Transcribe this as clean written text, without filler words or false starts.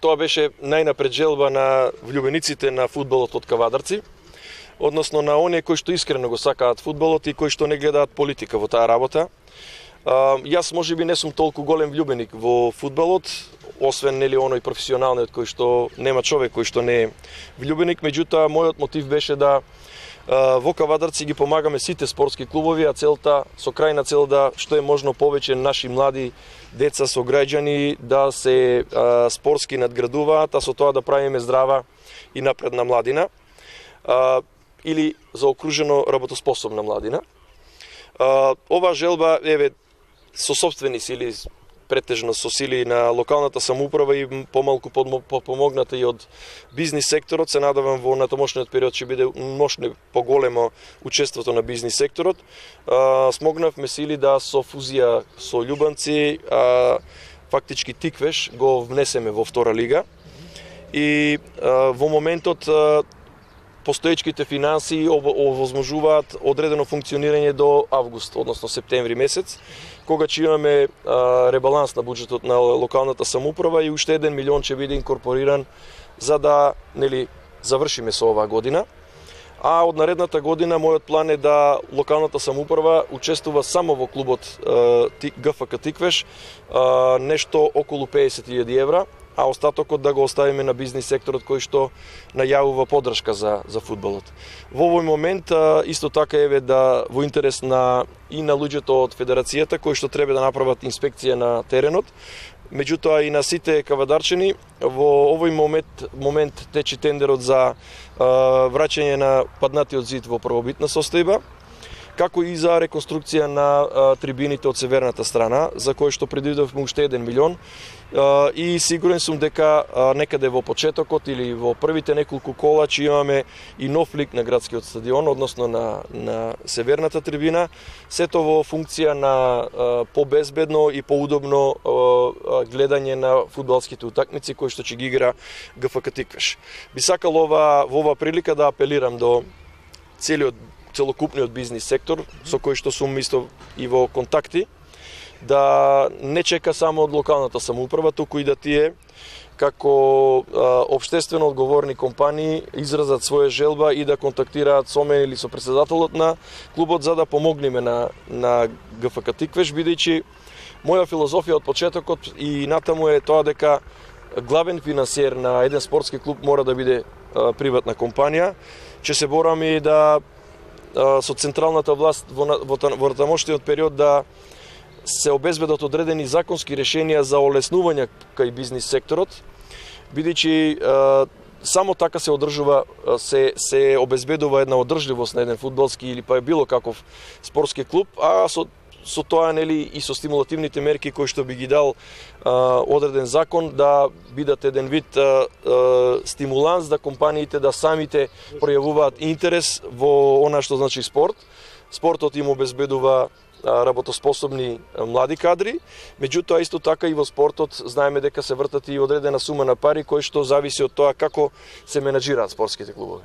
тоа беше најнапред желба на влюбениците на фудбалот од Кавадарци, односно на оние кои што искрено го сакаат фудбалот и кои што не гледаат политика во таа работа. Јас можеби не сум толку голем влюбеник во фудбалот, освен нели оној професионалниот кој што нема човек кој што не е влюбеник, меѓутоа мојот мотив беше да во Кавадарци ги помагаме сите спортски клубови, а целта со крајна цел да што е можно повеќе наши млади деца со граѓани да се спортски надградуваат, а со тоа да правиме здрава и напредна младина или заокружено работоспособна младина. Ова желба еве со сопствени сили, претежно со сили на локалната самоуправа и помалку помогната и од бизнис секторот, се надевам во натамошниот период ќе биде многу поголемо учеството на бизнис секторот. Смогнавме сили да со фузија со Љубанци, фактички Тиквеш го внесеме во втора лига и во моментот постоечките финансии овозможуваат одредено функционирање до август, односно септември месец, кога ќе имаме ребаланс на буџетот на локалната самоуправа и уште 1 милион ќе биде инкорпориран за да завршиме со оваа година. А од наредната година мојот план е да локалната самоуправа учествува само во клубот ГФК Тиквеш, нешто околу 50.000 евра, а остатокот да го оставиме на бизнис секторот кој што најавува поддршка за фудбалот. Во овој момент исто така еве да во интерес и на луѓето од федерацијата кои што треба да направат инспекција на теренот, меѓутоа и на сите кавадарчани, во овој момент тече тендерот за враќање на паднатиот зид во првобитна состојба, како и за реконструкција на трибините од северната страна, за кој што предвидовме уште 1 милион. И сигурен сум дека некаде во почетокот или во првите неколку кола ќе имаме и нов лик на градскиот стадион, односно на северната трибина, сето во функција на побезбедно и поудобно гледање на фудбалските утакмици кои што ќе ги игра ГФК Тиквеш. Би сакал во ова прилика да апелирам до целокупниот бизнис сектор, со кој што сум исто и во контакти, да не чека само од локалната самоуправа, туку и да тие, како општествено одговорни компании, изразат своја желба и да контактираат со мене или со претседателот на клубот за да помогнеме на ГФК Тиквеш, бидејќи моја филозофија од почетокот и натаму е тоа дека главен финансиер на еден спортски клуб мора да биде приватна компанија. Ќе се бораме и да со централната власт во тамошниот период да се обезбедат одредени законски решенија за олеснување кај бизнис секторот, бидејќи само така се одржува, се обезбедува една одржливост на еден фудбалски или па било каков спортски клуб, а со тоа и со стимулативните мерки кои што би ги дал одреден закон да бидат еден вид стимуланс да компаниите да самите пројавуваат интерес во она што значи спорт. Спортот им обезбедува работоспособни млади кадри, меѓутоа исто така и во спортот знаеме дека се вртат и одредена сума на пари кои што зависи од тоа како се менаџираат спортските клубови.